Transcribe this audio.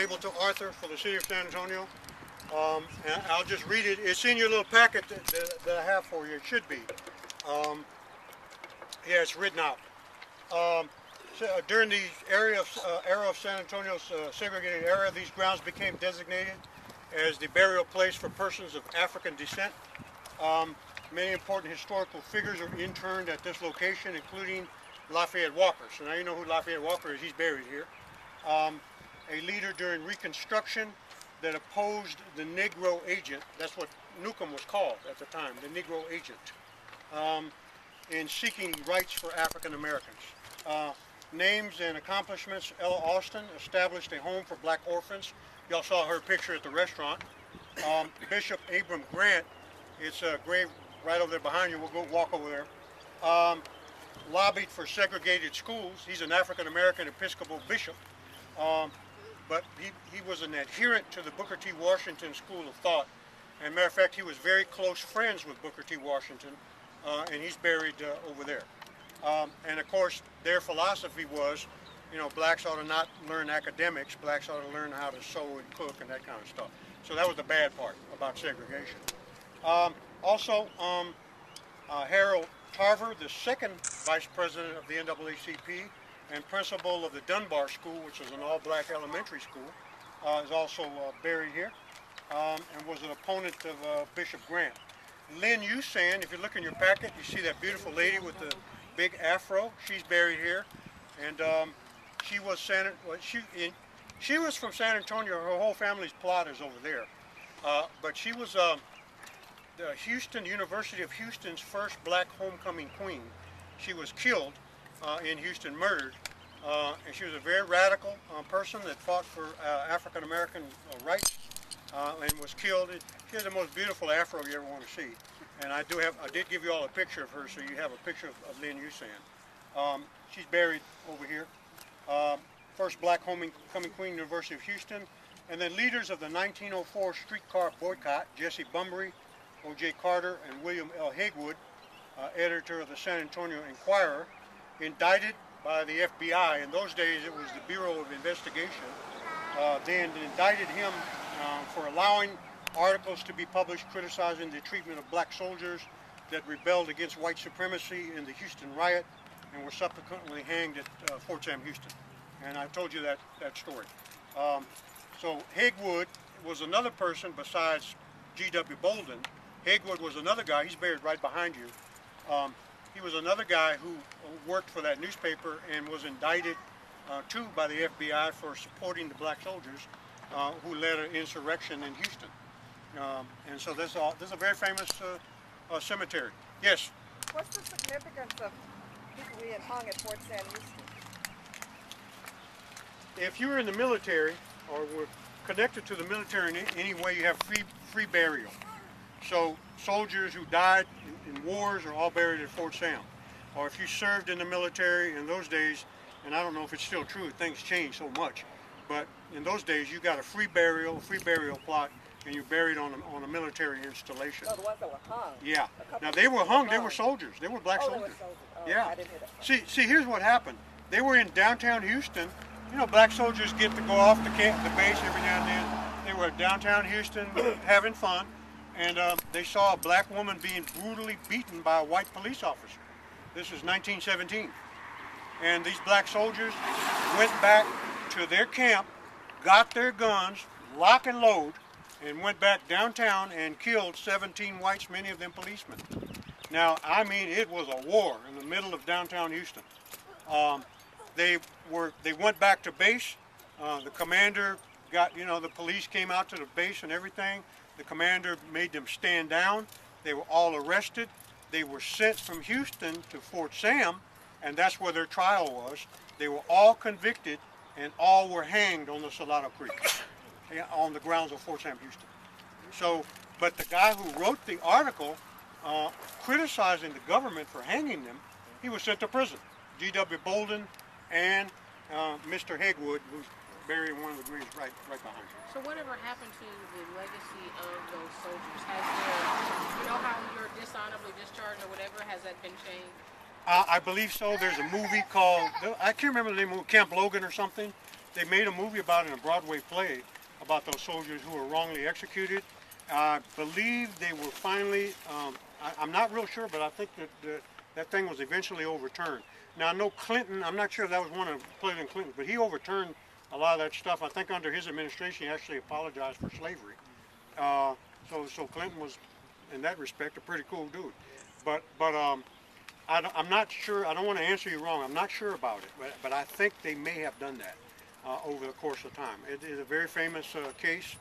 Able to Arthur for the city of San Antonio. And I'll just read it. It's in your little packet that I have for you. It should be. Yeah, it's written out. During the era of San Antonio's segregated era, these grounds became designated as the burial place for persons of African descent. Many important historical figures are interned at this location, including Lafayette Walker. So now you know who Lafayette Walker is. He's buried here. A leader during Reconstruction that opposed the Negro agent. That's what Newcomb was called at the time, the Negro agent, in seeking rights for African Americans. Names and accomplishments: Ella Austin established a home for black orphans. Y'all saw her picture at the restaurant. Bishop Abram Grant, it's a grave right over there behind you. We'll go walk over there. Lobbied for segregated schools. He's an African American Episcopal bishop. But he was an adherent to the Booker T. Washington school of thought. And matter of fact, he was very close friends with Booker T. Washington, and he's buried over there. And of course, their philosophy was, you know, blacks ought to not learn academics, blacks ought to learn how to sew and cook and that kind of stuff. So that was the bad part about segregation. Also, Harold Tarver, the second vice president of the NAACP and principal of the Dunbar School, which is an all-black elementary school, is also buried here, and was an opponent of Bishop Grant. Lynn Usan, if you look in your packet, you see that beautiful lady with the big afro. She's buried here, and she was she was from San Antonio. Her whole family's plot is over there, but she was the University of Houston's first black homecoming queen. She was killed in Houston, murdered, and she was a very radical person that fought for African American rights, and was killed. She has the most beautiful afro you ever want to see, and I did give you all a picture of her, so you have a picture of Lynn Usan. She's buried over here. First black homecoming queen, University of Houston, and then leaders of the 1904 streetcar boycott: Jesse Bumbury, O.J. Carter, and William L. Hagewood, editor of the San Antonio Inquirer, indicted by the FBI. In those days, it was the Bureau of Investigation. They indicted him for allowing articles to be published criticizing the treatment of black soldiers that rebelled against white supremacy in the Houston riot, and were subsequently hanged at Fort Sam Houston. And I told you that story. So Hagewood was another person besides G.W. Bolden. Hagewood was another guy. He's buried right behind you. He was another guy who worked for that newspaper and was indicted too by the FBI for supporting the black soldiers who led an insurrection in Houston. And so this is a very famous cemetery. Yes? What's the significance of people being hung at Fort Sam Houston? If you were in the military or were connected to the military in any way, you have free burial. So soldiers who died in wars are all buried at Fort Sam. Or if you served in the military in those days, and I don't know if it's still true, things change so much, but in those days you got a free burial plot, and you're buried on a military installation. Oh, the ones that were hung. Yeah. Now they were hung, they were soldiers. They were black soldiers. They were soldiers. Oh, yeah. I didn't hear that. See, here's what happened. They were in downtown Houston. You know, black soldiers get to go off the base every now and then. They were at downtown Houston having fun, and they saw a black woman being brutally beaten by a white police officer. This was 1917. And these black soldiers went back to their camp, got their guns, lock and load, and went back downtown and killed 17 whites, many of them policemen. Now, I mean, it was a war in the middle of downtown Houston. They went back to base. The commander the police came out to the base and everything. The commander made them stand down. They were all arrested. They were sent from Houston to Fort Sam, and that's where their trial was. They were all convicted, and all were hanged on the Salado Creek, on the grounds of Fort Sam Houston. So, but the guy who wrote the article criticizing the government for hanging them, he was sent to prison. G.W. Bolden and Mr. Hagewood, who's buried in one of the graves right behind you. So whatever happened to the legacy of those soldiers? Has there, you know how you're dishonorably discharged or whatever, has that been changed? I believe so. There's a movie called, I can't remember the name of it, Camp Logan or something. They made a movie about it in a Broadway play about those soldiers who were wrongly executed. I believe they were finally, I'm not real sure, but I think that thing was eventually overturned. Now I know Clinton, I'm not sure if that was one of President Clinton, but he overturned a lot of that stuff. I think under his administration he actually apologized for slavery. So Clinton was, in that respect, a pretty cool dude. But I'm not sure, I don't want to answer you wrong, I'm not sure about it, but I think they may have done that over the course of time. It is a very famous case.